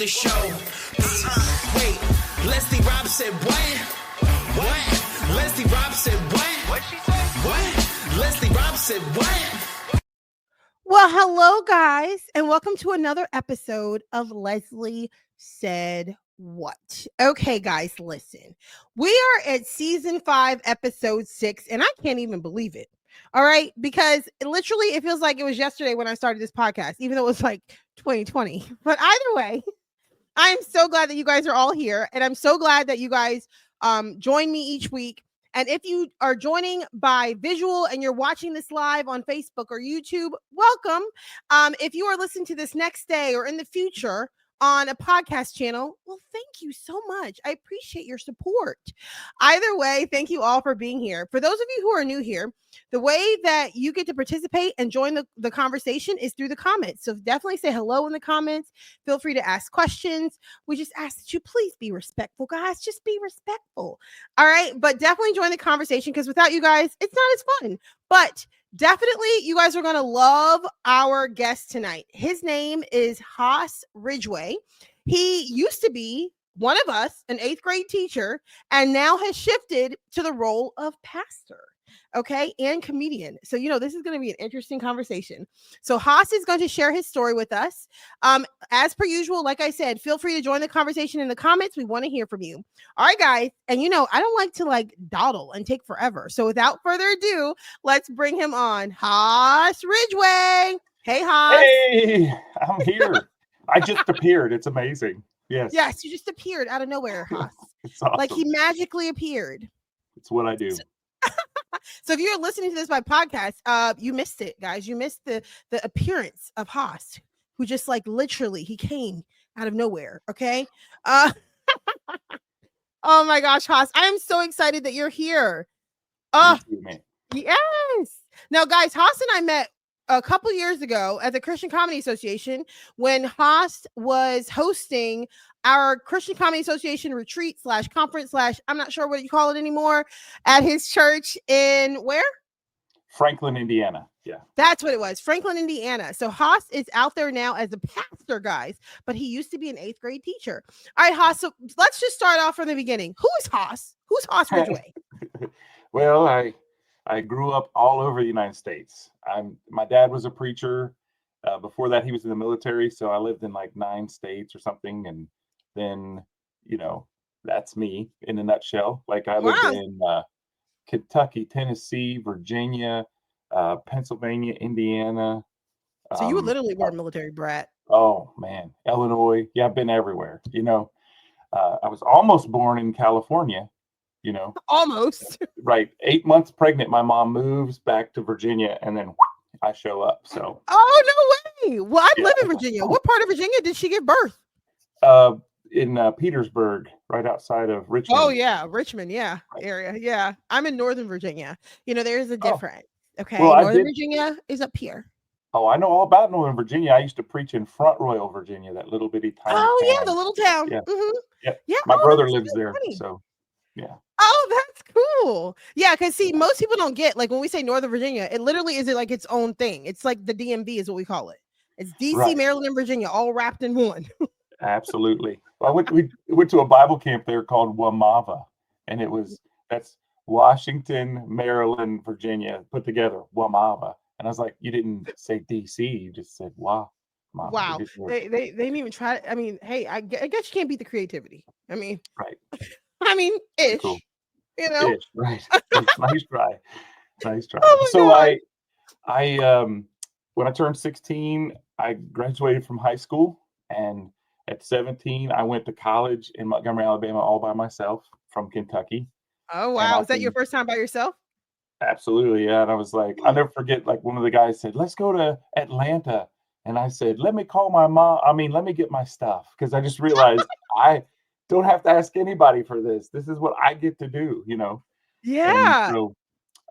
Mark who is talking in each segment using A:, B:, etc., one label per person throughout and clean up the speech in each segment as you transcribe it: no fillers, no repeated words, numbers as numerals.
A: the show. Wait, Leslie Robinson, what? Leslie Robinson, what? What she say? What? Leslie Robinson, what?
B: Well, hello, guys, and welcome to another episode of Leslie Said What. Okay, guys, listen. We are at season 5, episode 6, and I can't even believe it. All right, because it feels like it was yesterday when I started this podcast, even though it was like 2020. But either way, I am so glad that you guys are all here, and I'm so glad that you guys join me each week. And if you are joining by visual and you're watching this live on Facebook or YouTube, welcome. If you are listening to this next day or in the future on a podcast channel, well, thank you so much. I appreciate your support. Either way, thank you all for being here. For those of you who are new here, the way that you get to participate and join the conversation is through the comments. So definitely say hello in the comments. Feel free to ask questions. We just ask that you please be respectful, guys. Just be respectful. All right. But definitely join the conversation because without you guys, it's not as fun. But definitely, you guys are going to love our guest tonight. His name is Haas Ridgway. He used to be one of us, an 8th grade teacher, and now has shifted to the role of pastor. Okay, and comedian. So, this is going to be an interesting conversation. So, Haas is going to share his story with us. As per usual, like I said, feel free to join the conversation in the comments. We want to hear from you. All right, guys. And I don't like to dawdle and take forever. So, without further ado, let's bring him on. Haas Ridgway. Hey, Haas.
C: Hey, I'm here. I just appeared. It's amazing. Yes.
B: Yes, you just appeared out of nowhere, Haas.
C: It's awesome.
B: Like he magically appeared.
C: It's what I do.
B: So if you're listening to this by podcast, you missed it, guys. You missed the appearance of Haas, who just literally he came out of nowhere. Okay. Oh my gosh, Haas, I am so excited that you're here. Yes. Now, guys, Haas and I met a couple years ago at the Christian Comedy Association when Haas was hosting our Christian Comedy Association retreat / conference / I'm not sure what you call it anymore at his church in where?
C: Franklin, Indiana. Yeah.
B: That's what it was. Franklin, Indiana. So Haas is out there now as a pastor, guys, but he used to be an 8th grade teacher. All right, Haas. So let's just start off from the beginning. Who is Haas? Who's Haas Ridgway?
C: Well, I grew up all over the United States. My dad was a preacher. Before that, he was in the military. So I lived in 9 states or something. And then, that's me in a nutshell. I lived in Kentucky, Tennessee, Virginia, Pennsylvania, Indiana.
B: So you literally were a military brat.
C: Oh, man. Illinois. Yeah, I've been everywhere. I was almost born in California.
B: Almost.
C: Right. 8 months pregnant, my mom moves back to Virginia, and then I show up. So.
B: Oh, no way. Well, I live in Virginia. What part of Virginia did she give birth?
C: In Petersburg, right outside of Richmond.
B: Oh, yeah. Richmond. Yeah. Right. Area. Yeah. I'm in Northern Virginia. There's a difference. Okay. Well, Northern Virginia is up here.
C: Oh, I know all about Northern Virginia. I used to preach in Front Royal, Virginia, that little bitty town.
B: Oh, yeah. The little town.
C: Yeah.
B: Mm-hmm.
C: Yeah. My brother lives there. Funny. So. Yeah.
B: Oh, that's cool. Yeah, because see, most people don't get when we say Northern Virginia, it literally is its own thing. It's like the DMV is what we call it. It's DC, right. Maryland, and Virginia, all wrapped in one.
C: Absolutely. Well, we went to a Bible camp there called WMAVA, and that's Washington, Maryland, Virginia put together, WMAVA. And I was like, you didn't say DC, you just said WA.
B: Wow. They didn't even try. I mean, hey, I guess you can't beat the creativity. I mean,
C: right.
B: I mean, ish.
C: Cool.
B: Ish,
C: right. Nice try. Nice try.
B: Oh
C: so
B: God.
C: I when I turned 16, I graduated from high school, and at 17, I went to college in Montgomery, Alabama, all by myself from Kentucky.
B: Oh wow! Was that your first time by yourself?
C: Absolutely, yeah. And I was like, I'll never forget. One of the guys said, "Let's go to Atlanta," and I said, "Let me call my mom. Let me get my stuff," because I just realized I don't have to ask anybody for this. This is what I get to do,
B: Yeah.
C: And so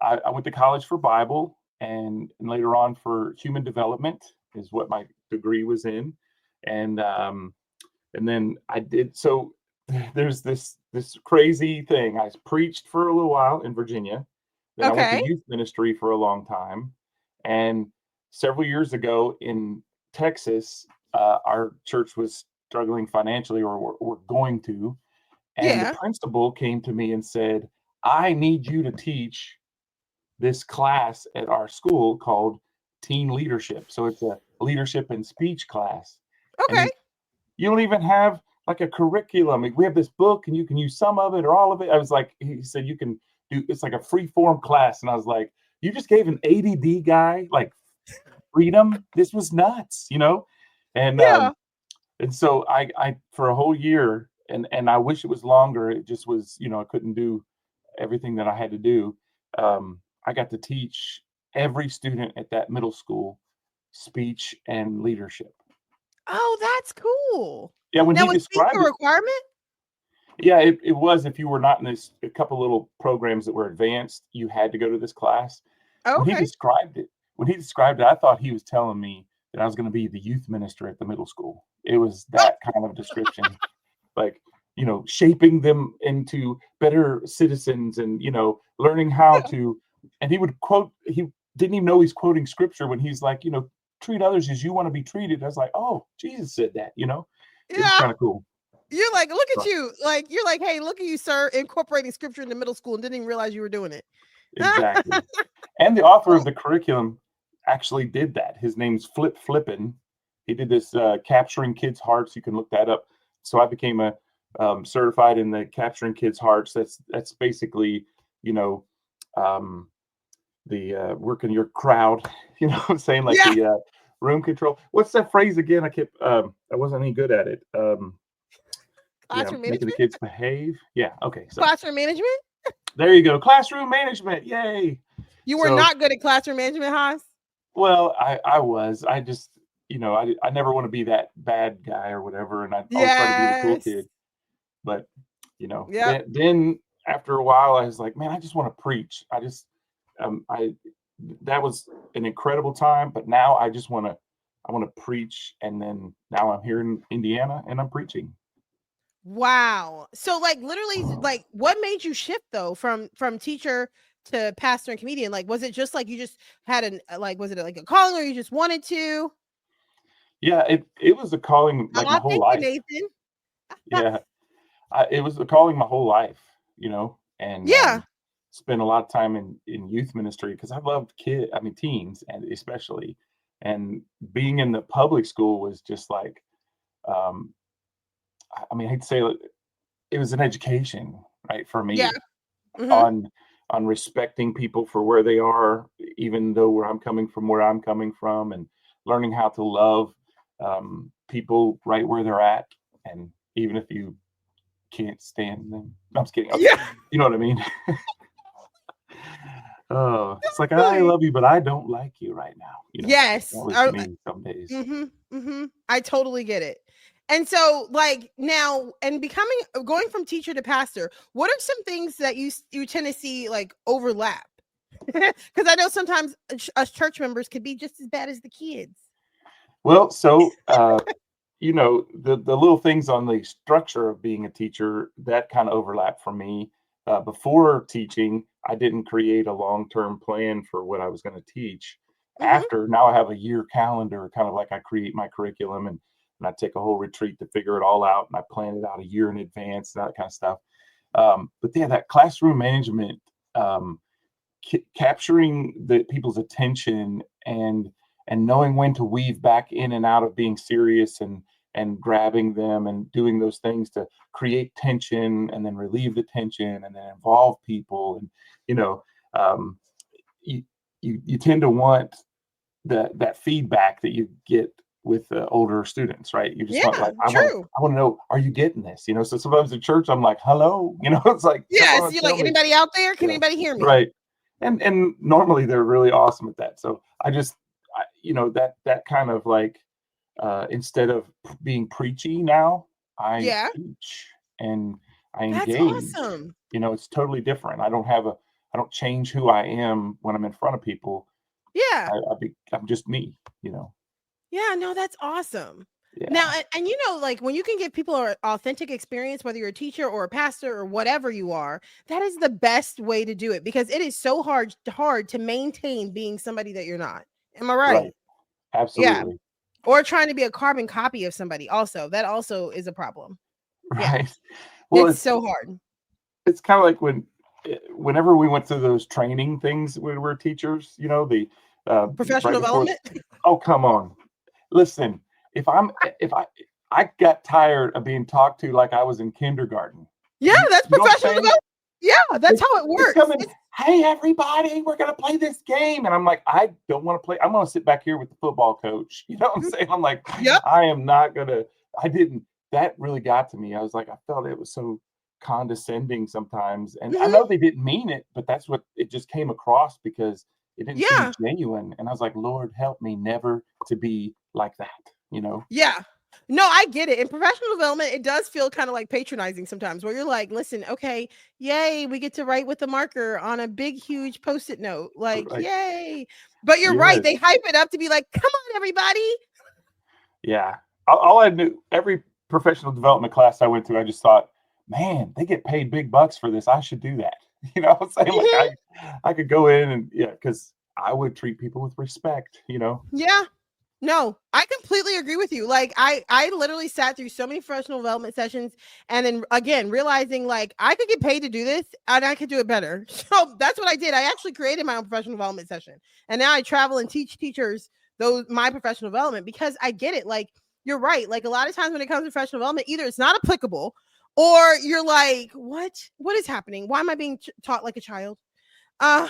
C: I went to college for Bible, and later on for human development is what my degree was in. And then I did. So there's this crazy thing. I preached for a little while in Virginia. Then I went to youth ministry for a long time. And several years ago in Texas, our church was struggling financially or were going to. And the
B: Yeah.
C: principal came to me and said, I need you to teach this class at our school called Teen Leadership. So it's a leadership and speech class. And
B: Okay.
C: you don't even have like a curriculum. We have this book and you can use some of it or all of it. I was like, he said, you can do, it's like a free form class. And I was like, you just gave an ADD guy like freedom. This was nuts, you know? And,
B: Yeah.
C: and so I, for a whole year, and I wish it was longer. It just was, you know, I couldn't do everything that I had to do. I got to teach every student at that middle school speech and leadership.
B: Oh, that's cool.
C: Yeah, when
B: Now,
C: he
B: was speech
C: described
B: a
C: it,
B: requirement?
C: yeah, it was. If you were not in this, a couple little programs that were advanced, you had to go to this class.
B: Oh,
C: When he
B: okay.
C: described it, I thought he was telling me that I was going to be the youth minister at the middle school. It was that kind of description, like, you know, shaping them into better citizens and, you know, learning how to. And he would quote. He didn't even know he's quoting scripture when he's like, you know, treat others as you want to be treated. I was like, oh, Jesus said that. You know, it was
B: Yeah.
C: kind of cool.
B: You're like, look at
C: Right.
B: you. Like, you're like, hey, look at you, sir, incorporating scripture into middle school and didn't even realize you were doing it.
C: Exactly. And the author of the curriculum actually did that. His name's Flip Flippin. He did this Capturing Kids' Hearts. You can look that up. So I became a certified in the Capturing Kids' Hearts. That's basically, you know, the working your crowd. You know what I'm saying? Like
B: Yeah.
C: the room control. What's that phrase again? I wasn't any good at it.
B: Classroom
C: Making the
B: management?
C: kids behave. Yeah. Okay. So
B: Classroom management?
C: there you go. Classroom management. Yay.
B: You were
C: So-
B: not good at classroom management, Haas?
C: Well, I was. I just, you know, I never want to be that bad guy or whatever, and I always try to be the cool
B: Yes.
C: kid. But, you know,
B: Yep.
C: then after a while, I was like, man, I just want to preach. That was an incredible time, but now I want to preach, and then now I'm here in Indiana and I'm preaching.
B: Wow. So like literally like what made you shift though from teacher to pastor and comedian? Like was it just like you just had was it like a calling or you just wanted to?
C: Yeah, it was a calling like my whole
B: Thank
C: life.
B: you, Nathan.
C: Yeah, it was a calling my whole life, you know, and
B: Yeah.
C: spent a lot of time in youth ministry because I loved teens, and especially, and being in the public school was just like, I hate to say it was an education, right, for me.
B: Yeah. Mhm.
C: on respecting people for where they are, even though where I'm coming from, and learning how to love people right where they're at, and even if you can't stand them. No, I'm just kidding.
B: Yeah.
C: You know what I mean? Oh, it's like I
B: Right.
C: love you, but I don't like you right now. You know,
B: Yes.
C: that was
B: Oh,
C: me some days.
B: I totally get it. And so like now and going from teacher to pastor, what are some things that you tend to see like overlap? Because I know sometimes us church members could be just as bad as the kids.
C: Well, so you know, the little things on the structure of being a teacher that kind of overlap for me. Before teaching, I didn't create a long-term plan for what I was going to teach.
B: Mhm.
C: After, now I have a year calendar, kind of like I create my curriculum, and I take a whole retreat to figure it all out, and I plan it out a year in advance and that kind of stuff. But yeah, that classroom management, capturing the people's attention and knowing when to weave back in and out of being serious and grabbing them and doing those things to create tension and then relieve the tension and then involve people. And, you know, you tend to want that feedback that you get with older students, right? You just want, like, I want to know, are you getting this? You know, so sometimes in church, I'm like, hello, you know, it's like,
B: yes, you're like, anybody out there? Can anybody hear me?
C: Right. And normally they're really awesome at that. So you know, that kind of like, instead of being preachy now, I teach and I engage.
B: That's awesome.
C: You know, it's totally different. I don't change who I am when I'm in front of people.
B: Yeah.
C: I'm just me, you know.
B: Yeah, no, that's awesome.
C: Yeah.
B: Now, and you know, like when you can give people an authentic experience, whether you're a teacher or a pastor or whatever you are, that is the best way to do it because it is so hard to maintain being somebody that you're not. Am I right?
C: Right. Absolutely.
B: Or trying to be a carbon copy of somebody. Also, that also is a problem. Yeah.
C: Right. Well,
B: It's so hard.
C: it's kind of like whenever we went through those training things when we were teachers, you know, the
B: Professional
C: right before.
B: development.
C: Oh, come on. Listen, if I got tired of being talked to like I was in kindergarten.
B: Yeah, that's
C: You know what I'm
B: professional
C: saying?
B: development. Yeah, that's how it
C: It's
B: works.
C: coming, hey everybody, we're gonna play this game. And I'm like, I don't want to play. I'm gonna sit back here with the football coach. You know what I'm saying? I'm like,
B: Yep.
C: I am not gonna, that really got to me. I was like, I felt it was so condescending sometimes. And I
B: Mhm.
C: know they didn't mean it, but that's what it just came across because it didn't
B: Yeah.
C: seem genuine. And I was like, Lord, help me never to be like that, you know?
B: Yeah. No, I get it. In professional development, it does feel kind of like patronizing sometimes where you're like, listen, okay, yay, we get to write with a marker on a big, huge post-it note. Like,
C: Like,
B: yay. But you're right.
C: yes.
B: They hype it up to be like, come on, everybody.
C: Yeah. All I knew, every professional development class I went to, I just thought, man, they get paid big bucks for this. I should do that. You know what I'm saying?
B: Mhm.
C: Like I could go in and because I would treat people with respect, you know?
B: Yeah. No, I completely agree with you. Like I literally sat through so many professional development sessions and then again realizing like I could get paid to do this and I could do it better. So that's what I did. I actually created my own professional development session. And now I travel and teach teachers my professional development because I get it. Like you're right. Like a lot of times when it comes to professional development, either it's not applicable or you're like, what is happening? Why am I being taught like a child? Oh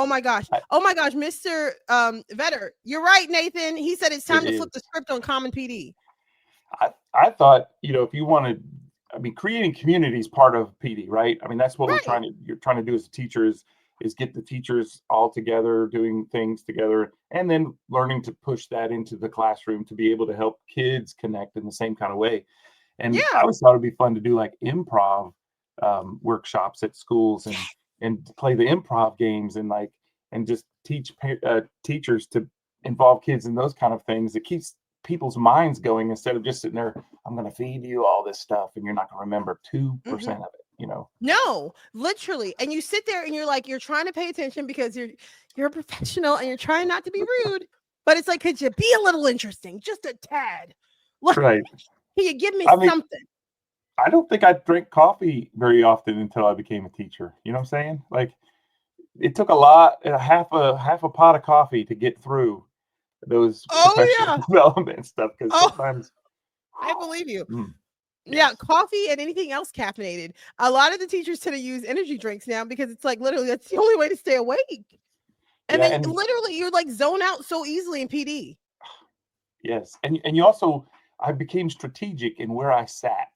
B: my gosh. Oh my gosh, Mr. Vetter. You're right, Nathan. He said it's time to flip the script on Common PD.
C: I thought, you know, if you wanted, I mean, creating community is part of PD, right? I mean, that's what you're trying to do as a teacher is get the teachers all together, doing things together, and then learning to push that into the classroom to be able to help kids connect in the same kind of way. And I always thought it'd be fun to do like improv workshops at schools and play the improv games and just teach teachers to involve kids in those kind of things. It keeps people's minds going instead of just sitting there. I'm going to feed you all this stuff and you're not going to remember 2% of it. You know,
B: no, literally. And you sit there and you're like, you're trying to pay attention because you're a professional and you're trying not to be rude, but it's like, could you be a little interesting, just a tad?
C: Right?
B: Can you give me something?
C: I don't think I drank coffee very often until I became a teacher. You know what I'm saying? Like it took half a pot of coffee to get through those professional development stuff because sometimes
B: I believe you. Yeah, coffee and anything else caffeinated. A lot of the teachers tend to use energy drinks now because it's like literally that's the only way to stay awake. And then literally you're like zone out so easily in PD.
C: Yes. And you also, I became strategic in where I sat.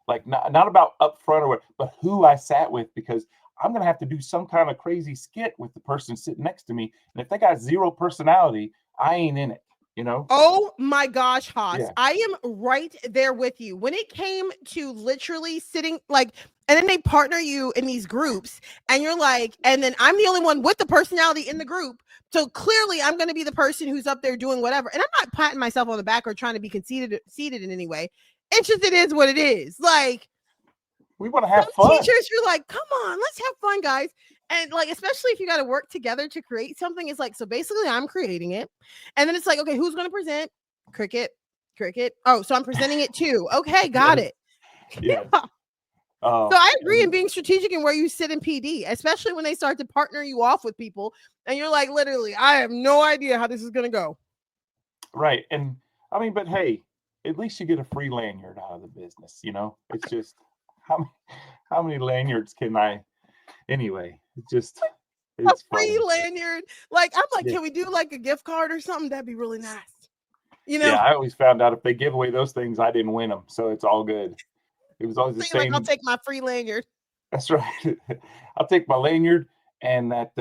C: Like not about up front or what, but who I sat with because I'm going to have to do some kind of crazy skit with the person sitting next to me. And if they got zero personality, I ain't in it. You know?
B: Oh my gosh, Haas. Yeah. I am right there with you. When it came to literally sitting like, and then they partner you in these groups and you're like, and then I'm the only one with the personality in the group. So clearly I'm going to be the person who's up there doing whatever. And I'm not patting myself on the back or trying to be conceited in any way. It's just, it is what it is. Like
C: we want to have fun.
B: Teachers, you're like, come on, let's have fun, guys. And like, especially if you got to work together to create something, it's like, so basically I'm creating it. And then it's like, okay, who's going to present? Cricket. Oh, so I'm presenting it too. Okay, got it.
C: Yeah.
B: So I agree in being strategic in where you sit in PD, especially when they start to partner you off with people. And you're like, literally, I have no idea how this is going to go.
C: Right. And I mean, but hey, at least you get a free lanyard out of the business. You know, it's just how many lanyards can I anyway? It's
B: a free lanyard. Like I'm like, can we do like a gift card or something? That'd be really nice. You know?
C: Yeah, I always found out if they give away those things, I didn't win them, so it's all good. It was always the same.
B: Like, I'll take my free lanyard.
C: That's right. I'll take my lanyard and that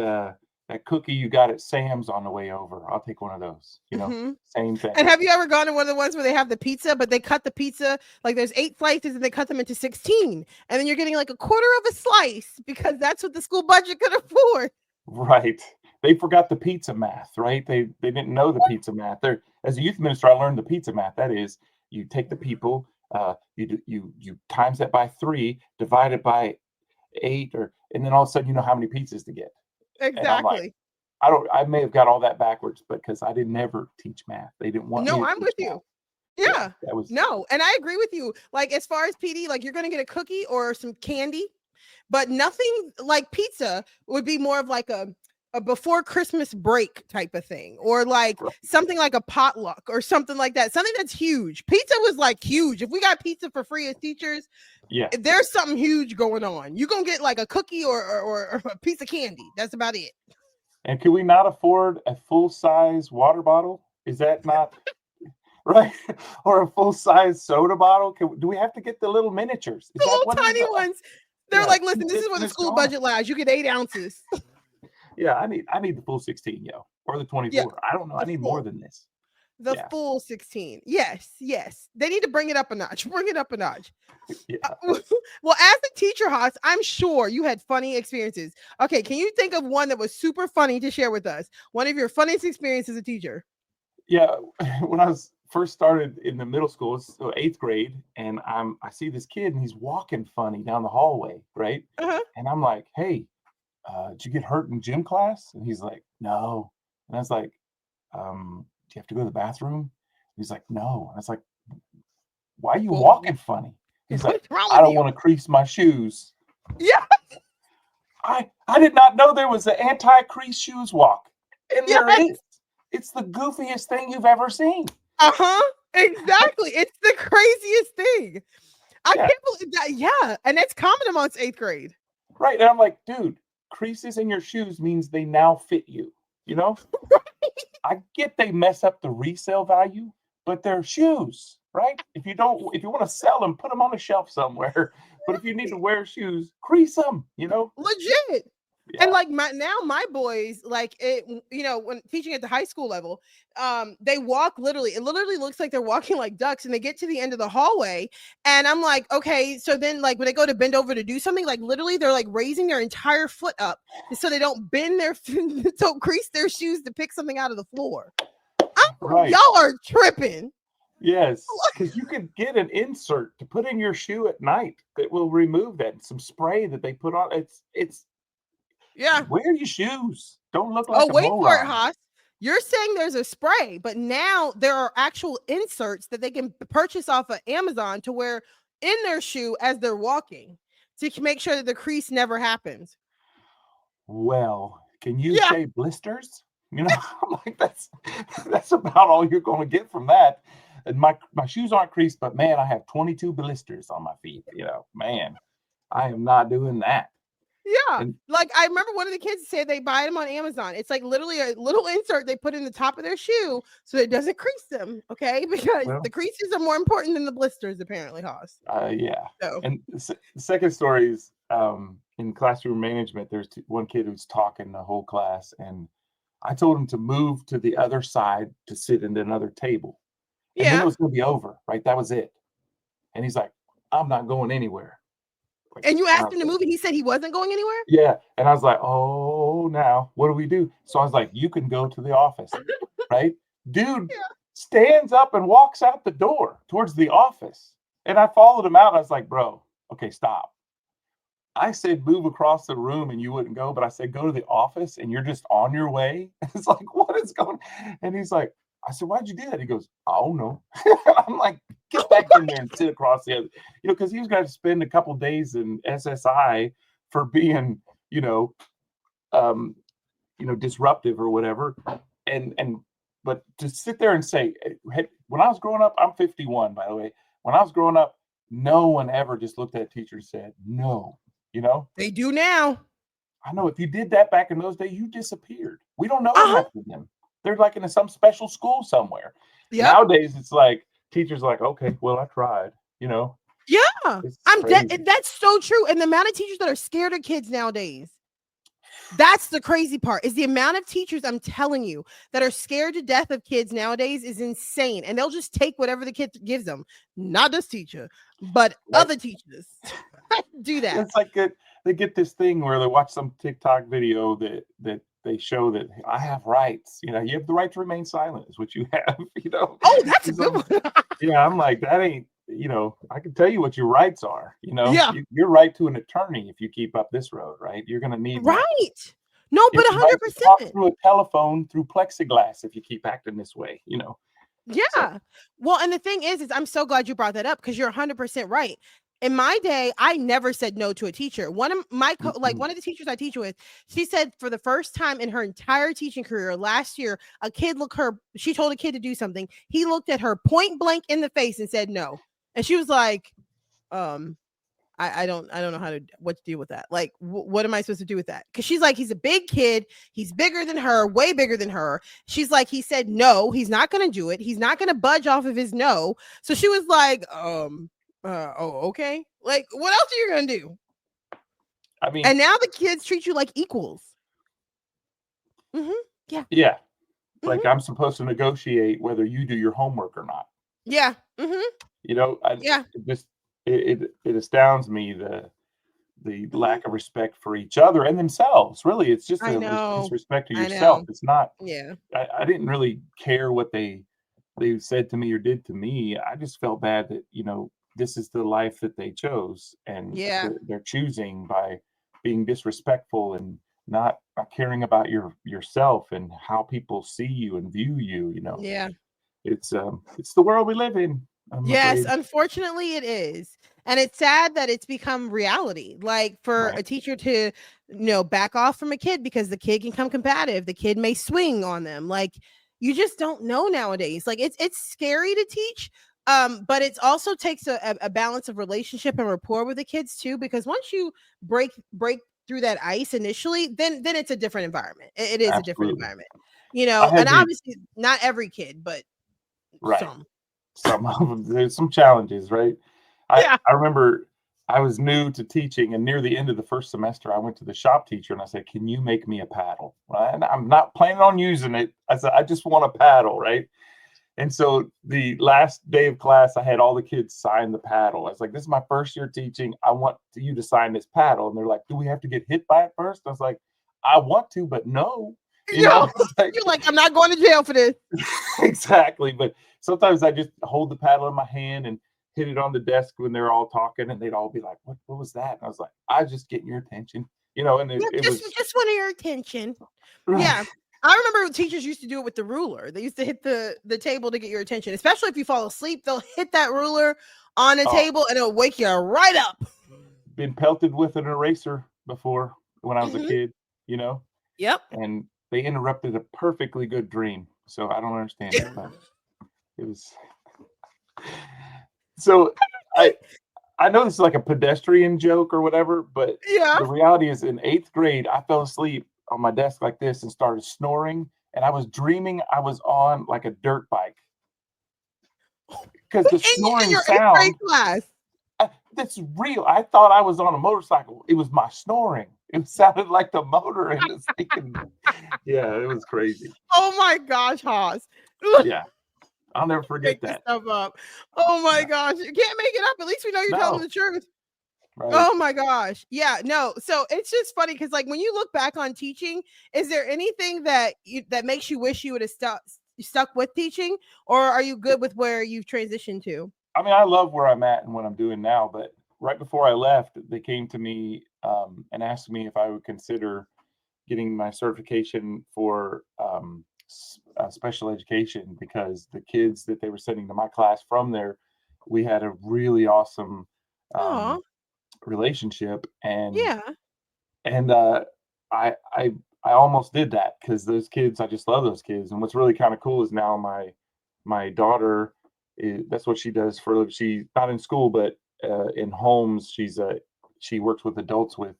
C: cookie you got at Sam's on the way over. I'll take one of those. You know, same thing.
B: And have you ever gone to one of the ones where they have the pizza, but they cut the pizza like there's 8 slices and they cut them into 16, and then you're getting like a quarter of a slice because that's what the school budget could afford.
C: Right. They forgot the pizza math, right? They didn't know the pizza math. As a youth minister, I learned the pizza math. That is, you take the people, you times that by 3, divide it by 8, and then all of a sudden you know how many pizzas to get.
B: Exactly.
C: I may have got all that backwards because I didn't ever teach math. They didn't want me
B: No,
C: to
B: I'm
C: teach
B: with
C: math.
B: you. Yeah.
C: That was
B: No, and I agree with you. Like as far as PD, like you're gonna get a cookie or some candy, but nothing like pizza would be more of like a before Christmas break type of thing, or like
C: Right.
B: something like a potluck or something like that. Something that's huge. Pizza was like huge. If we got pizza for free as teachers,
C: yeah.
B: there's something huge going on. You're gonna get like a cookie or a piece of candy. That's about it.
C: And can we not afford a full-size water bottle? Is that not right? Or a full-size soda bottle? Do we have to get the little miniatures? Is
B: The
C: that
B: little
C: what it
B: tiny
C: is?
B: ones. They're
C: Yeah,
B: like, listen, this
C: it's-
B: is what the
C: it's
B: school
C: gone.
B: budget allows. You get 8 ounces.
C: Yeah, I need the full 16, yo, or the 24. I don't know. I
B: the
C: need more
B: full.
C: than this.
B: The
C: Yeah.
B: full 16. Yes. They need to bring it up a notch. Bring it up a notch.
C: Yeah.
B: Well, as a teacher, Haas, I'm sure you had funny experiences. Okay, can you think of one that was super funny to share with us? One of your funniest experiences as a teacher.
C: Yeah, when I was first started in the middle school, so 8th grade, and I see this kid and he's walking funny down the hallway, right?
B: Uh-huh.
C: And I'm like, hey, did you get hurt in gym class? And he's like, no. And I was like, do you have to go to the bathroom? He's like, no. And I was like, why are you
B: Well,
C: walking funny? He's like,
B: what's wrong
C: I
B: with
C: don't
B: you?
C: want to crease my shoes.
B: Yeah.
C: I did not know there was an anti-crease shoes walk. And there
B: Yes.
C: is. It's the goofiest thing you've ever seen.
B: Uh-huh. Exactly. It's the craziest thing. I
C: Yeah.
B: can't believe that. Yeah. And it's common amongst 8th grade.
C: Right. And I'm like, dude, creases in your shoes means they now fit you. You know? I get they mess up the resale value, but they're shoes, right? If you want to sell them, put them on a shelf somewhere. But if you need to wear shoes, crease them, you know?
B: Legit.
C: Yeah.
B: And like my boys, like it, when teaching at the high school level, they walk it literally looks like they're walking like ducks, and they get to the end of the hallway, and I'm like, okay, so then like when they go to bend over to do something, like literally they're like raising their entire foot up so they don't bend don't crease their shoes to pick something out of the floor.
C: Right.
B: Y'all are tripping.
C: Yes, because you can get an insert to put in your shoe at night that will remove that. Some spray that they put on. It's
B: Yeah.
C: wear your shoes. Don't look like
B: Oh,
C: a
B: wait for it,
C: moron.
B: Haas. You're saying there's a spray, but now there are actual inserts that they can purchase off of Amazon to wear in their shoe as they're walking to make sure that the crease never happens.
C: Well, can you
B: Yeah.
C: say blisters? You know, I'm like that's about all you're going to get from that. And my shoes aren't creased, but man, I have 22 blisters on my feet. You know, man, I am not doing that.
B: Yeah.
C: And-
B: Like I remember one of the kids said they buy them on Amazon. It's like literally a little insert they put in the top of their shoe so it doesn't crease them. Okay. Because
C: Well-
B: the creases are more important than the blisters, apparently, Haas.
C: Yeah.
B: So
C: And the second story is in classroom management. There's one kid who's talking the whole class, and I told him to move to the other side to sit at another table. And then
B: yeah.
C: it was going to be over, right? That was it. And he's like, I'm not going anywhere. Like,
B: And you
C: and I
B: asked
C: was
B: him to
C: like,
B: move and he said he wasn't going anywhere?
C: Yeah. And I was like, oh, now what do we do? So I was like, you can go to the office, right? Dude stands up and walks out the door towards the office. And I followed him out. I was like, bro, okay, stop. I said move across the room and you wouldn't go, but I said go to the office and you're just on your way. It's like, what is going on? And he's like, I said, why'd you do that? He goes, I don't know. I'm like, get back in there and sit across the other, because he was going to spend a couple days in SSI for being, disruptive or whatever. But to sit there and say, hey, when I was growing up, I'm 51, by the way. When I was growing up, no one ever just looked at a teacher and said, no,
B: They do now.
C: I know if you did that back in those days, you disappeared. We don't know
B: Uh-huh.
C: what happened to them. They're like in some special school somewhere.
B: Yeah.
C: Nowadays, it's like teachers are like, okay, well, I tried,
B: Yeah.
C: It's
B: I'm
C: crazy.
B: that's so true. And the amount of teachers that are scared of kids nowadays. That's the crazy part, is the amount of teachers, I'm telling you, that are scared to death of kids nowadays is insane. And they'll just take whatever the kid gives them. Not this teacher, but
C: Right.
B: other teachers do that.
C: It's like they get this thing where they watch some TikTok video that they show that I have rights. You have the right to remain silent is what you have.
B: Oh, that's a
C: So,
B: good one.
C: Yeah, I'm like, that ain't. I can tell you what your rights are.
B: Yeah.
C: You're right to an attorney if you keep up this road, right? You're gonna need one.
B: Right. No, but
C: It's nice to talk
B: 100%.
C: through a telephone through plexiglass if you keep acting this way, So,
B: Yeah. Well, and the thing is I'm so glad you brought that up because you're 100% right. In my day, I never said no to a teacher. One of my
C: mhm.
B: one of the teachers I teach with, she said for the first time in her entire teaching career last year, she told a kid to do something. He looked at her point blank in the face and said no. And she was like, um, I don't know what to do with that. Like, what am I supposed to do with that? Because she's like, he's a big kid. He's bigger than her, way bigger than her. She's like, he said no, he's not going to do it. He's not going to budge off of his no. So she was like, oh, okay. Like, what else are you going to do?
C: I mean,
B: And now the kids treat you like equals. Mm-hmm. Yeah.
C: yeah, like
B: Mm-hmm.
C: I'm supposed to negotiate whether you do your homework or not.
B: Yeah. Mm-hmm. Yeah.
C: It just it astounds me the
B: Mm-hmm.
C: lack of respect for each other and themselves. Really, it's just
B: I
C: a
B: know.
C: disrespect to
B: I
C: yourself.
B: know.
C: It's not.
B: Yeah.
C: I didn't really care what they said to me or did to me. I just felt bad that this is the life that they chose, and
B: Yeah.
C: they're choosing by being disrespectful and not caring about yourself and how people see you and view you.
B: Yeah.
C: It's the world we live in. I'm
B: Yes,
C: afraid.
B: unfortunately it is. And it's sad that it's become reality. Like for
C: Right.
B: a teacher to, back off from a kid because the kid can come combative, the kid may swing on them. Like you just don't know nowadays. Like it's scary to teach. But it also takes a balance of relationship and rapport with the kids too, because once you break through that ice initially, then it's a different environment. It is a different
C: Absolutely.
B: environment,
C: I
B: and
C: had the
B: obviously not every kid, but
C: right.
B: some.
C: Some of them, there's some challenges, right? I
B: Yeah.
C: I remember I was new to teaching, and near the end of the first semester, I went to the shop teacher and I said, "Can you make me a paddle?" Right? And I'm not planning on using it. I said, "I just want a paddle," right? And so the last day of class, I had all the kids sign the paddle. I was like, "This is my first year teaching. I want you to sign this paddle." And they're like, "Do we have to get hit by it first?" I was like, "I want to, but no."
B: Yo,
C: It's like,
B: you're like, I'm not going to jail for this.
C: exactly. But sometimes I just hold the paddle in my hand and hit it on the desk when they're all talking, and they'd all be like, "What was that?" And I was like, "I was just getting your attention," and
B: Yeah,
C: it was
B: just wanted your attention.
C: right.
B: Yeah. I remember teachers used to do it with the ruler. They used to hit the table to get your attention, especially if you fall asleep. They'll hit that ruler on a
C: Oh,
B: table and it'll wake you right up.
C: been pelted with an eraser before when I was a
B: Mhm.
C: kid, you know,
B: Yep.
C: and they interrupted a perfectly good dream. So I don't understand it, but it was so I I know this is like a pedestrian joke or whatever, but
B: Yeah.
C: the reality is in 8th grade, I fell asleep on my desk like this and started snoring, and I was dreaming I was on like a dirt bike because the
B: In
C: snoring
B: your eighth grade
C: sound,
B: class.
C: that's real. I thought I was on a motorcycle. It was my snoring. It sounded like the motor in the stinking. Yeah, it was crazy.
B: Oh my gosh, Haas.
C: Yeah, I'll never forget
B: Make this
C: that.
B: stuff up. Oh my
C: Yeah.
B: gosh. You can't make it up. At least we know you're telling
C: No,
B: the truth.
C: right.
B: Oh my gosh. Yeah, no. So it's just funny because like when you look back on teaching, is there anything that makes you wish you would have stuck with teaching, or are you good with where you've transitioned to?
C: I mean, I love where I'm at and what I'm doing now, but right before I left, they came to me and asked me if I would consider getting my certification for special education because the kids that they were sending to my class from there, we had a really awesome
B: Oh,
C: um, relationship, and
B: yeah.
C: and I I I almost did that because those kids, I just love those kids. And what's really kind of cool is now my daughter, that's what she does for a living. She's not in school, but in homes, she works with adults with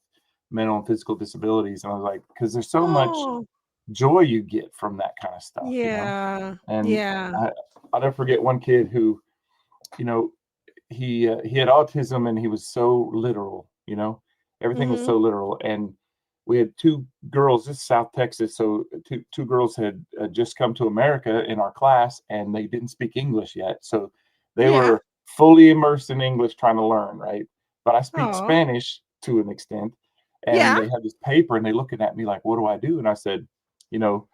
C: mental and physical disabilities. And I was like, because there's so much
B: Oh,
C: joy you get from that kind of stuff.
B: yeah.
C: And
B: Yeah.
C: I, I'll never forget one kid who, you know, he had autism and he was so literal, everything was
B: Mhm.
C: so literal. And we had two girls, this is South Texas, so two girls had just come to America in our class, and they didn't speak English yet, so they
B: Yeah.
C: were fully immersed in English trying to learn, right? But I speak
B: Oh.
C: Spanish to an extent, and
B: Yeah.
C: they had this paper and they looking at me like, what do I do? And I said, you know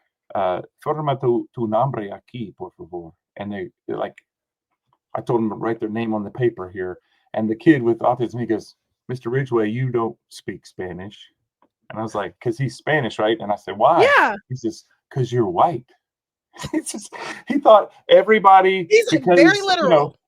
C: forma tu nombre aquí, por favor. And they're like, I told them to write their name on the paper here. And the kid with autism, he goes, Mr. Ridgway, you don't speak Spanish. And I was like, because he's Spanish, right? And I said, why?
B: Yeah.
C: He says, because you're white. It's just, he thought everybody,
B: He's like
C: because,
B: very
C: you know,
B: literal.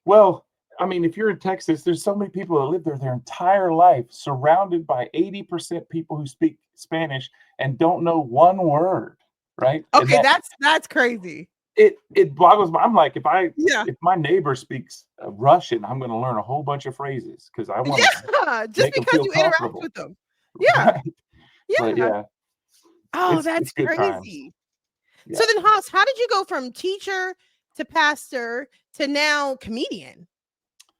C: well, I mean, if you're in Texas, there's so many people that live there their entire life, surrounded by 80% people who speak Spanish and don't know one word, right? And
B: Okay,
C: that,
B: that's crazy.
C: it boggles my. I'm like,
B: Yeah.
C: if my neighbor speaks Russian, I'm going to learn a whole bunch of phrases because I want to
B: Yeah, just
C: make them
B: because
C: feel
B: you interact
C: comfortable.
B: with them. Yeah.
C: Right?
B: Yeah.
C: But yeah,
B: Oh,
C: it's
B: that's
C: good times.
B: crazy.
C: Yeah.
B: So then, Haas, how did you go from teacher to pastor to now comedian?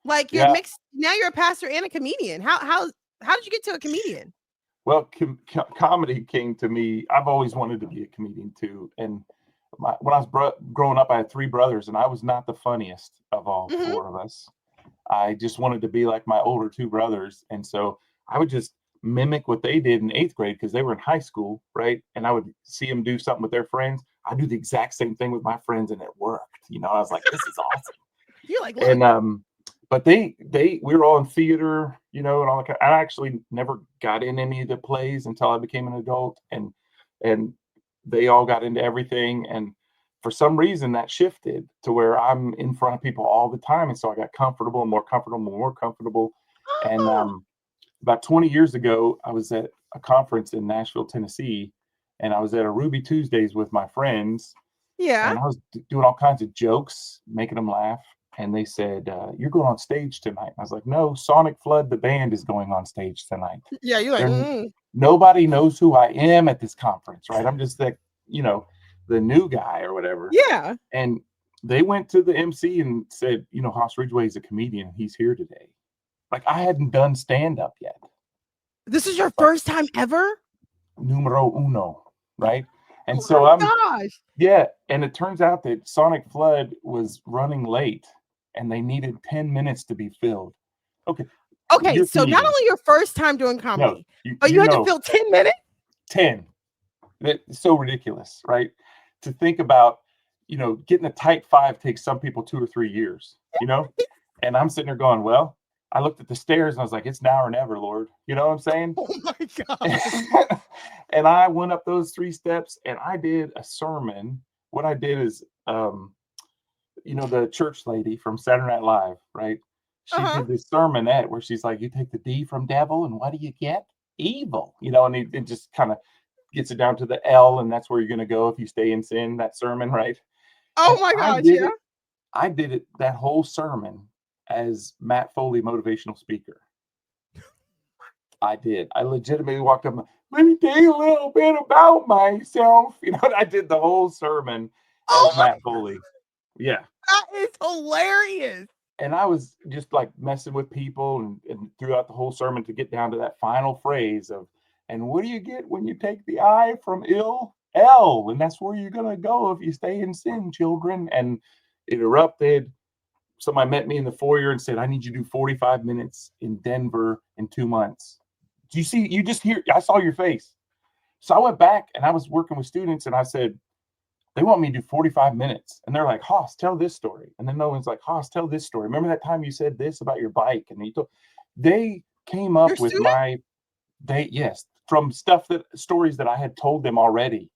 B: Like you're
C: Yeah.
B: mixed. Now you're a pastor and a comedian. How did you get to a comedian?
C: Well, comedy came to me. I've always wanted to be a comedian too. And when I was growing up, I had 3 brothers, and I was not the funniest of all
B: Mhm.
C: 4 of us. I just wanted to be like my older 2 brothers, and so I would just mimic what they did in 8th grade because they were in high school, right? And I would see them do something with their friends. I do the exact same thing with my friends, and it worked. You know, I was like, "This is awesome."
B: You're like, look.
C: And but we were all in theater, you know, and all that. I actually never got in any of the plays until I became an adult, and they all got into everything. And for some reason, that shifted to where I'm in front of people all the time, and so I got comfortable and more comfortable, more comfortable. And
B: Oh,
C: about 20 years ago, I was at a conference in Nashville, Tennessee, and I was at a Ruby Tuesdays with my friends,
B: yeah.
C: and I was doing all kinds of jokes, making them laugh. And they said, "You're going on stage tonight." I was like, "No, Sonic Flood, the band, is going on stage tonight."
B: Yeah, you're like,
C: Nobody knows who I am at this conference, right? I'm just like, you know, the new guy or whatever.
B: yeah.
C: And they went to the MC and said, you know, Haas Ridgway is a comedian. He's here today. Like I hadn't done stand up yet.
B: This is your
C: Like,
B: first time ever?
C: numero uno, right? And
B: Oh
C: so
B: my gosh.
C: yeah. And it turns out that Sonic Flood was running late and they needed 10 minutes to be filled. Okay.
B: Okay,
C: You're
B: so not
C: comedian.
B: only your first time doing
C: No,
B: comedy,
C: you,
B: but
C: you
B: you had
C: know,
B: to fill 10 minutes?
C: 10. That's so ridiculous, right? To think about, you know, getting a tight 5 takes some people 2 or 3 years, you know? And I'm sitting there going, well, I looked at the stairs and I was like, it's now or never, Lord. You know what I'm saying?
B: Oh my god.
C: And I went up those 3 steps and I did a sermon. What I did is, you know, the church lady from Saturday Night Live, right? She
B: Uh-huh.
C: did this sermonette where she's like, you take the D from devil and what do you get? Evil, you know, and it just kind of gets it down to the L, and that's where you're going to go if you stay in sin, that sermon, right?
B: Oh
C: And
B: my gosh, yeah.
C: I did it that whole sermon as Matt Foley motivational speaker. I did. I legitimately walked up, let me tell you a little bit about myself. You know, I did the whole sermon
B: Oh
C: as
B: my,
C: Matt Foley. Yeah.
B: that is hilarious.
C: And I was just like messing with people and throughout the whole sermon to get down to that final phrase of, and what do you get when you take the I from ill? L. And that's where you're going to go if you stay in sin, children. And it erupted. Somebody met me in the foyer and said, I need you to do 45 minutes in Denver in 2 months. Do you see? You just hear, I saw your face. So I went back and I was working with students and I said, they want me to do 45 minutes. And they're like, Haas, tell this story. And then no one's like, Haas, tell this story. Remember that time you said this about your bike? And they came
B: Your
C: up with
B: student?
C: yes, from stories that I had told them already.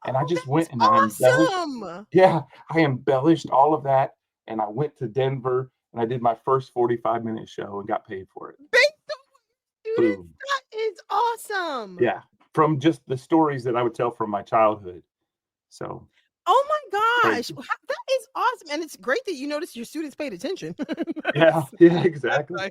C: And I just went and I embellished.
B: Awesome.
C: Yeah, I embellished all of that. And I went to Denver and I did my first 45-minute show and got paid for it.
B: Students,
C: Boom.
B: that is awesome.
C: Yeah, from just the stories that I would tell from my childhood. So
B: Oh my gosh.
C: crazy.
B: That is awesome. And it's great that you noticed your students paid attention.
C: Yeah, exactly.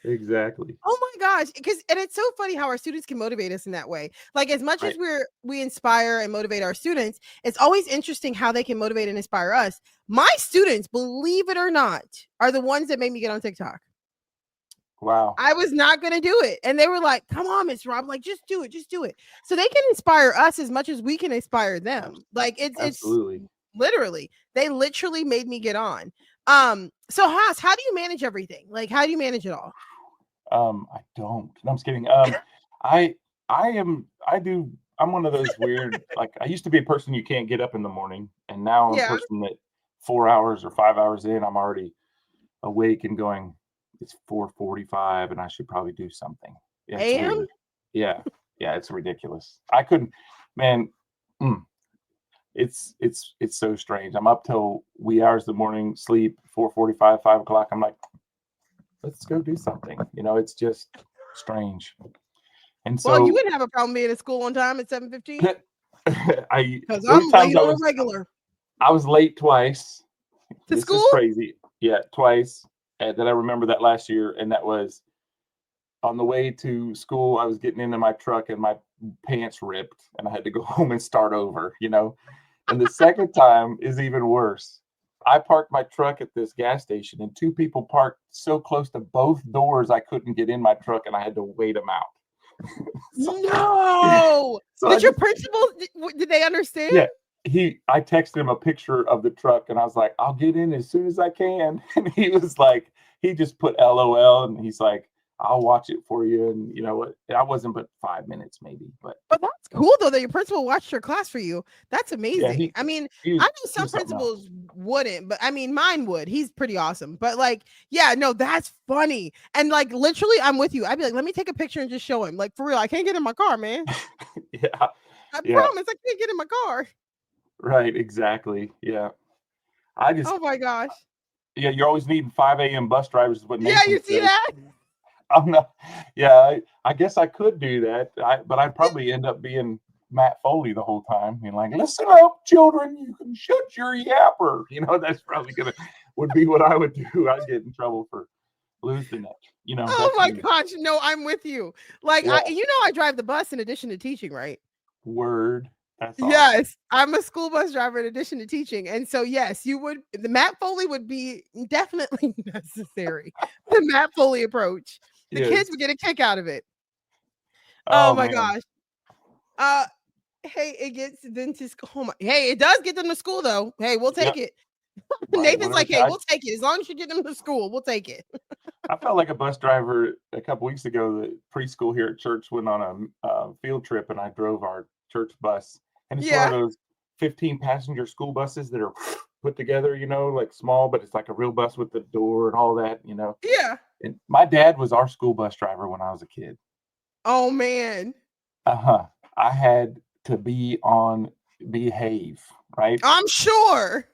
C: Exactly.
B: Oh my gosh. And it's so funny how our students can motivate us in that way. Like as much as
C: Right.
B: we inspire and motivate our students, it's always interesting how they can motivate and inspire us. My students, believe it or not, are the ones that made me get on TikTok.
C: Wow.
B: I was not going to do it. And they were like, come on, Miss Rob, like, just do it. Just do it. So they can inspire us as much as we can inspire them. Like it's
C: Absolutely.
B: literally, they literally made me get on. So Haas, how do you manage everything? Like, how do you manage it all?
C: I don't. No, I'm just kidding. I'm one of those weird, like I used to be a person you can't get up in the morning, and now I'm a
B: Yeah.
C: person that 4 hours or 5 hours in, I'm already awake and going, it's 4:45 and I should probably do something. Yeah, it's
B: AM?
C: weird. Yeah. Yeah, it's ridiculous. I couldn't, man. It's so strange. I'm up till wee hours of the morning, sleep 4:45, 5 o'clock. I'm like, let's go do something. It's just strange. And
B: Well, you
C: so
B: wouldn't have a problem being at school on time at 7:15 because I'm
C: those times
B: late on a regular
C: I was late twice.
B: to
C: This
B: school.
C: is crazy. Yeah, twice. And then I remember that last year, and that was on the way to school. I was getting into my truck and my pants ripped, and I had to go home and start over. And the second time is even worse. I parked my truck at this gas station, and two people parked so close to both doors I couldn't get in my truck, and I had to wait them out.
B: No.
C: So
B: Did your principal? Did they understand?
C: Yeah. I texted him a picture of the truck, and I was like, I'll get in as soon as I can. And he was like, he just put LOL, and he's like, I'll watch it for you. And you know what? I wasn't but 5 minutes maybe, but
B: that's cool though that your principal watched your class for you. That's amazing.
C: Yeah,
B: I mean,
C: I
B: know some principals wouldn't, but I mean, mine would. He's pretty awesome. But like, yeah, no, that's funny. And like, literally, I'm with you. I'd be like, let me take a picture and just show him. Like, for real, I can't get in my car, man.
C: Yeah.
B: I promise I can't get in my car.
C: Right, exactly. Yeah.
B: Oh my gosh.
C: Yeah, you're always needing 5 a.m. bus drivers. What Nathan
B: you see
C: says.
B: that?
C: I'm not. Yeah, I guess I could do that. But I'd probably end up being Matt Foley the whole time, being like, "Listen up, children, you can shut your yapper." That's probably would be what I would do. I'd get in trouble for losing it.
B: Oh my gosh, no, I'm with you. Like,
C: yeah.
B: I drive the bus in addition to teaching, right?
C: Word. That's awesome.
B: Yes, I'm a school bus driver in addition to teaching. And so, yes, the Matt Foley would be definitely necessary. The Matt Foley approach. The kids would get a kick out of it. Oh my gosh. Hey, it gets them to school. Hey, it does get them to school though. Hey, we'll take it. Right, Nathan's like, hey, we'll take it. As long as you get them to school, we'll take it.
C: I felt like a bus driver a couple weeks ago. The preschool here at church went on a field trip, and I drove our church bus. And it's one of those 15-passenger school buses that are put together, like small, but it's like a real bus with the door and all that,
B: Yeah.
C: And my dad was our school bus driver when I was a kid.
B: Oh, man.
C: I had to be on behave, right?
B: I'm sure.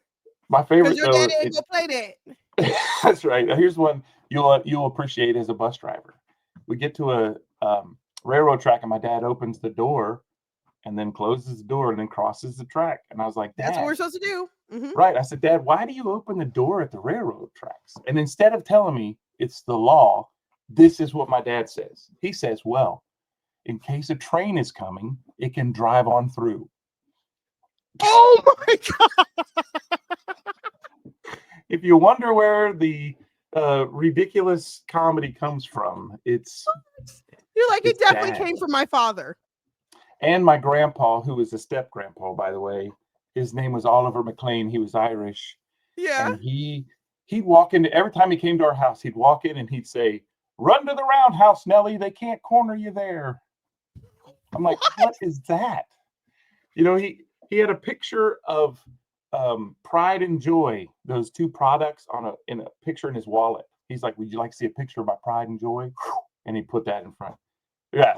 C: My favorite.
B: Because your dad ain't gonna play that.
C: That's right. Here's one you'll appreciate as a bus driver. We get to a railroad track, and my dad opens the door and then closes the door and then crosses the track. And I was like, Dad,
B: that's what we're supposed to do. Mm-hmm.
C: Right. I said, Dad, why do you open the door at the railroad tracks? And instead of telling me it's the law, this is what my dad says. He says, well, in case a train is coming, it can drive on through.
B: Oh my God.
C: If you wonder where the ridiculous comedy comes from, you're like,
B: it definitely came from my father.
C: And my grandpa, who was a step grandpa, by the way, his name was Oliver McLean. He was Irish.
B: Yeah.
C: And he'd walk in every time he came to our house. He'd walk in and he'd say, "Run to the roundhouse, Nellie. They can't corner you there." I'm like, what is that? He had a picture of Pride and Joy, those two products in a picture in his wallet. He's like, "Would you like to see a picture of my Pride and Joy?" And he put that in front. Yeah.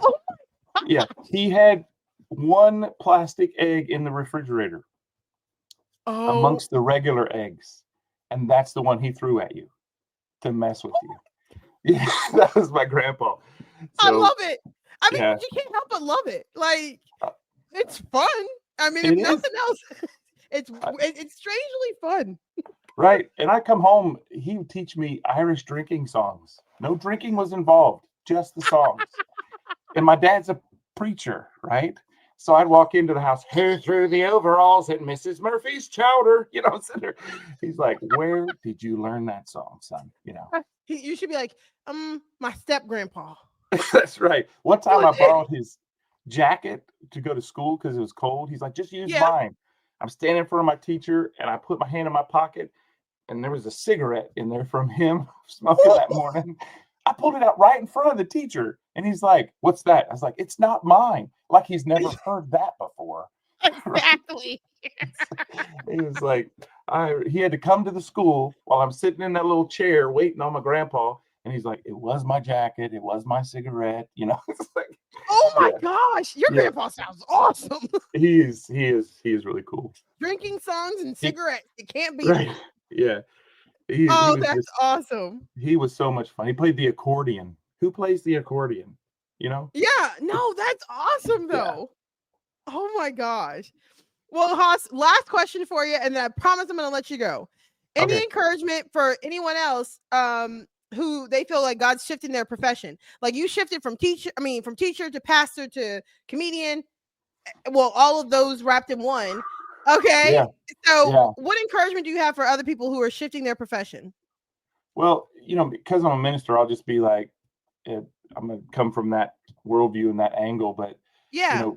C: Yeah, he had one plastic egg in the refrigerator amongst the regular eggs, and that's the one he threw at you to mess with you. Yeah, that was my grandpa.
B: I love it. I mean, you can't help but love it. Like, it's fun. I mean, if nothing else, it's strangely fun.
C: Right, and I come home, he would teach me Irish drinking songs. No drinking was involved, just the songs. And my dad's a preacher, right? So I'd walk into the house, "Who threw the overalls at Mrs. Murphy's chowder?" He's like, "Where did you learn that song, son?"
B: You should be like, my step grandpa.
C: That's right. One time I borrowed his jacket to go to school because it was cold. He's like, "Just use mine." I'm standing in front of my teacher, and I put my hand in my pocket, and there was a cigarette in there from him smoking that morning. I pulled it out right in front of the teacher, and he's like, "What's that?" I was like, "It's not mine." Like he's never heard that before.
B: Exactly.
C: He was like, he had to come to the school while I'm sitting in that little chair waiting on my grandpa, and he's like, "It was my jacket, it was my cigarette," It's like,
B: oh Oh my
C: Yeah.
B: gosh, your
C: Yeah.
B: grandpa sounds awesome.
C: He is really cool.
B: Drinking songs and cigarettes. You can't beat
C: Right.
B: it.
C: Yeah. He
B: Oh,
C: was
B: that's
C: just
B: awesome.
C: he was so much fun. He played the accordion. Who plays the accordion? You know?
B: Yeah, no, that's awesome
C: Yeah.
B: though. Oh my gosh. Well, Haas, last question for you, and then I promise I'm gonna let you go. Any
C: Okay.
B: encouragement for anyone else who they feel like God's shifting their profession? Like you shifted from teacher to pastor to comedian. Well, all of those wrapped in one. Okay.
C: Yeah.
B: So
C: Yeah.
B: what encouragement do you have for other people who are shifting their profession?
C: Well, because I'm a minister, I'll just be like, I'm gonna come from that worldview and that angle. But
B: Yeah.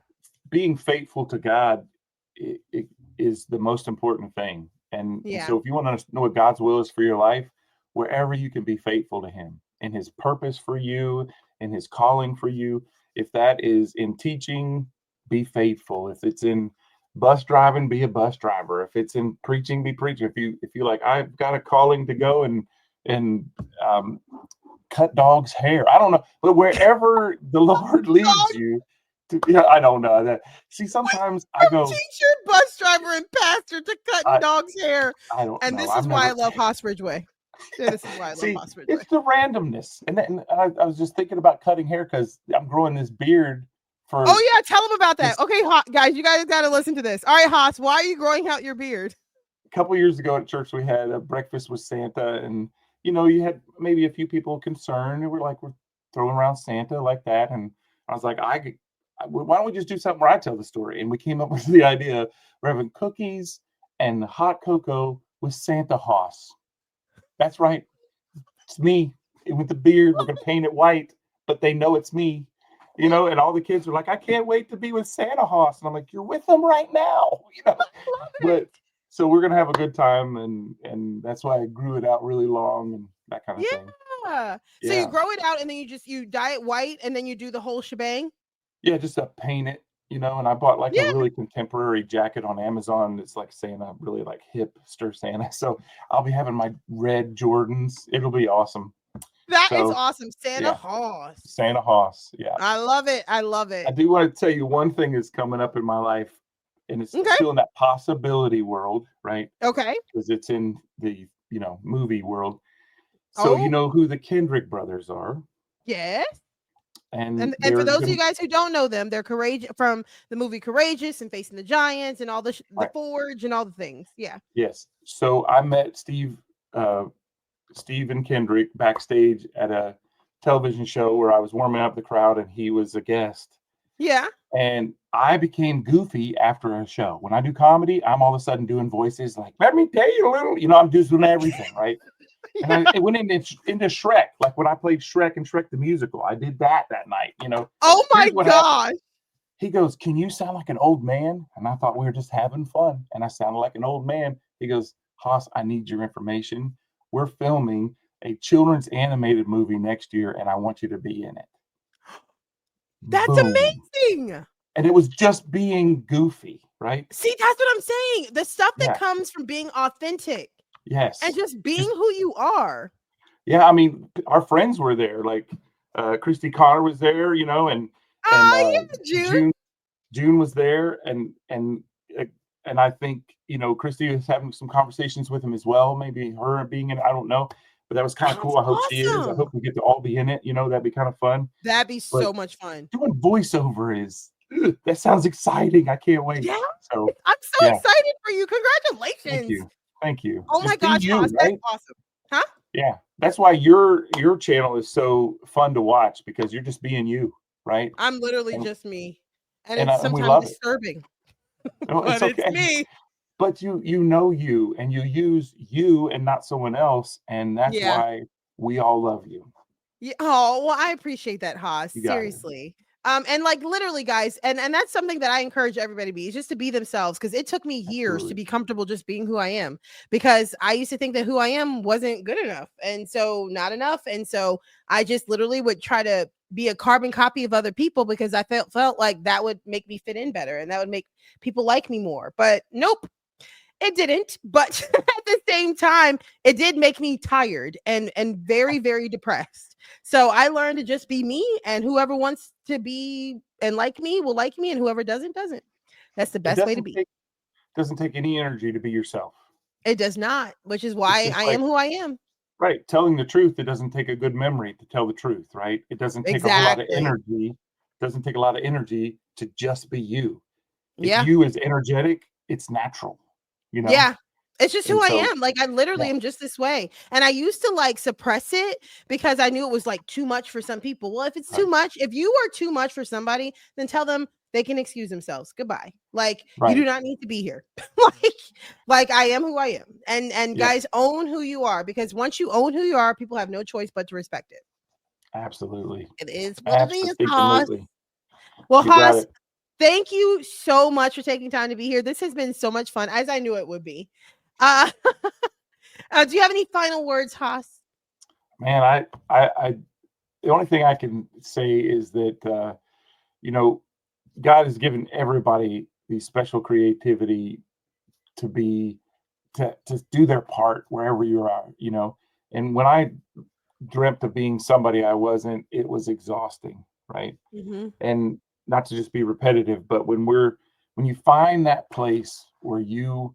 C: being faithful to God it is the most important thing. And
B: Yeah.
C: so if you want to know what God's will is for your life, wherever you can be faithful to Him and His purpose for you and His calling for you, if that is in teaching, be faithful. If it's in bus driving, be a bus driver. If it's in preaching, be preaching. If you like, I've got a calling to go and cut dogs' hair. I don't know, but wherever the Lord leads you, I don't know that. See, sometimes I go
B: teacher, bus driver, and pastor to cutting dogs' hair.
C: I don't
B: and
C: know.
B: this is why I love Haas Ridgeway. This is why I love
C: See,
B: Haas Ridgeway.
C: it's the randomness, and then I was just thinking about cutting hair because I'm growing this beard for.
B: Oh yeah, tell them about that.
C: this-
B: Okay, guys, you guys got to listen to this. All right, Haas, why are you growing out your beard?
C: A couple years ago at church, we had a breakfast with Santa, and you had maybe a few people concerned, and we're throwing around Santa like that, and I was like, why don't we just do something where I tell the story? And we came up with the idea we're having cookies and hot cocoa with Santa Haas. That's right. It's me with the beard. We're going to paint it white, but they know it's me, and all the kids are like, I can't wait to be with Santa Haas. And I'm like, you're with them right now, but so we're going to have a good time. And that's why I grew it out really long and that kind of thing.
B: Yeah. So you grow it out and then you dye it white and then you do the whole shebang.
C: Yeah, just to paint it, and I bought a really contemporary jacket on Amazon. It's like Santa, really like hipster Santa. So I'll be having my red Jordans. It'll be awesome.
B: That is awesome. Santa Haas.
C: Santa Haas. Yeah.
B: I love it. I love it.
C: I do want to tell you one thing is coming up in my life, and it's still in that possibility world, right?
B: Okay.
C: Because it's in the, movie world. So you know who the Kendrick brothers are?
B: Yes.
C: And
B: for those of you guys who don't know them, they're Courageous from the movie Courageous and Facing the Giants and all the Forge and all the things. Yeah.
C: Yes. So I met Steve and Kendrick backstage at a television show where I was warming up the crowd and he was a guest.
B: Yeah.
C: And I became goofy after a show. When I do comedy, I'm all of a sudden doing voices like, let me tell you a little, I'm just doing everything, right? And it went into Shrek. Like when I played Shrek and Shrek the Musical, I did that night,
B: Oh my gosh.
C: He goes, can you sound like an old man? And I thought we were just having fun. And I sounded like an old man. He goes, Haas, I need your information. We're filming a children's animated movie next year, and I want you to be in it.
B: That's amazing.
C: And it was just being goofy, right?
B: See, that's what I'm saying. The stuff that comes from being authentic.
C: Yes.
B: And just being who you are.
C: Yeah, I mean, our friends were there. Like Christy Connor was there, and June was there, and I think Christy was having some conversations with him as well. Maybe her being in it, I don't know, but that was kind of cool. I hope she is. I hope we get to all be in it. That'd be kind of fun.
B: That'd be so much fun.
C: Doing voiceover that sounds exciting. I can't wait.
B: Yeah,
C: so
B: I'm so excited for you. Congratulations.
C: Thank you.
B: Oh my gosh,
C: you,
B: Haas, that's awesome. Huh?
C: Yeah, that's why your channel is so fun to watch because you're just being you, right?
B: I'm literally just me, and it's sometimes disturbing.
C: But
B: it's me.
C: But you you and you use you and not someone else, and that's why we all love you.
B: Yeah. Oh well, I appreciate that, Haas. Seriously. And like literally, guys, and that's something that I encourage everybody to be, is just to be themselves, because it took me years to be comfortable just being who I am, because I used to think that who I am wasn't good enough, and so not enough, and so I just literally would try to be a carbon copy of other people because I felt like that would make me fit in better and that would make people like me more. But nope, it didn't. But at the same time, it did make me tired and very, very depressed. So I learned to just be me, and whoever wants to be and like me will like me, and whoever doesn't. That's the best way to be.
C: Doesn't take any energy to be yourself.
B: It does not, which is why I am who I am.
C: Right. Telling the truth, it doesn't take a good memory to tell the truth, right? It doesn't take a whole lot of energy. It doesn't take a lot of energy to just be you. If you is energetic, it's natural, you know?
B: Yeah. It's just who I am. Like, I literally am just this way. And I used to like suppress it because I knew it was like too much for some people. Well, if it's too much, if you are too much for somebody, then tell them they can excuse themselves. Goodbye. Like, you do not need to be here. like I am who I am. And guys, own who you are, because once you own who you are, people have no choice but to respect it.
C: Absolutely.
B: It is what it is, Haas. Well, Haas, thank you so much for taking time to be here. This has been so much fun, as I knew it would be. Do you have any final words, Haas?
C: Man, I the only thing I can say is that God has given everybody the special creativity to do their part wherever you are, And when I dreamt of being somebody I wasn't, it was exhausting, right?
B: Mm-hmm.
C: And not to just be repetitive, but when you find that place where you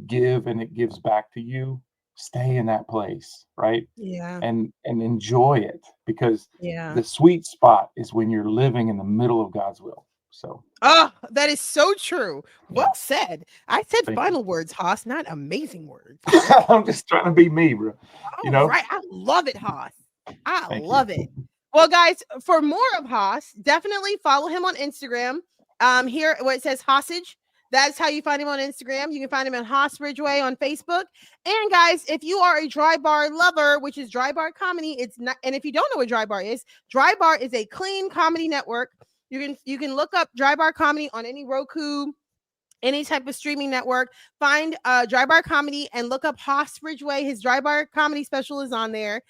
C: give and it gives back to you, stay in that place, right?
B: Yeah.
C: And enjoy it, because
B: the
C: sweet spot is when you're living in the middle of God's will. So
B: that is so true. Well said. I said final words, Haas, not amazing words.
C: I'm just trying to be me, bro.
B: Right. I love it, Haas. I love it. Well, guys, for more of Haas, definitely follow him on Instagram. Here where it says Hostage. That's how you find him on Instagram. You can find him on Haas Ridgeway on Facebook. And guys, if you are a Dry Bar lover, which is Dry Bar Comedy, it's not. And if you don't know what Dry Bar is a clean comedy network. You can look up Dry Bar Comedy on any Roku, any type of streaming network. Find Dry Bar Comedy and look up Haas Ridgeway. His Dry Bar Comedy special is on there.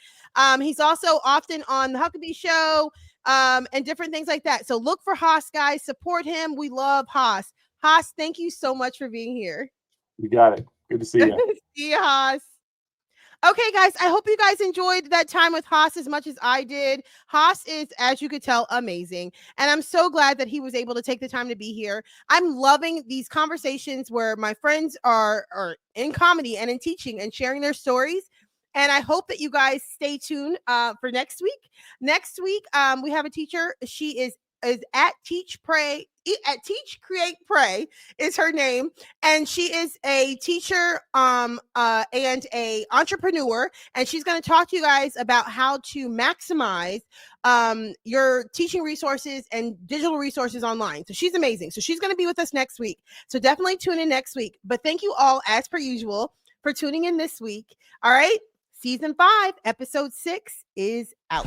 B: He's also often on the Huckabee Show and different things like that. So look for Haas, guys. Support him. We love Haas. Haas, thank you so much for being here.
C: You got it. Good to see you.
B: See you, Haas. Okay, guys, I hope you guys enjoyed that time with Haas as much as I did. Haas is, as you could tell, amazing. And I'm so glad that he was able to take the time to be here. I'm loving these conversations where my friends are in comedy and in teaching and sharing their stories. And I hope that you guys stay tuned for next week. Next week, we have a teacher. She is at Teach Create Pray is her name, and she is a teacher and a entrepreneur, and she's going to talk to you guys about how to maximize your teaching resources and digital resources online. So she's amazing. So she's going to be with us next week. So definitely tune in next week. But thank you all, as per usual, for tuning in this week. All right, season 5, episode 6 is out.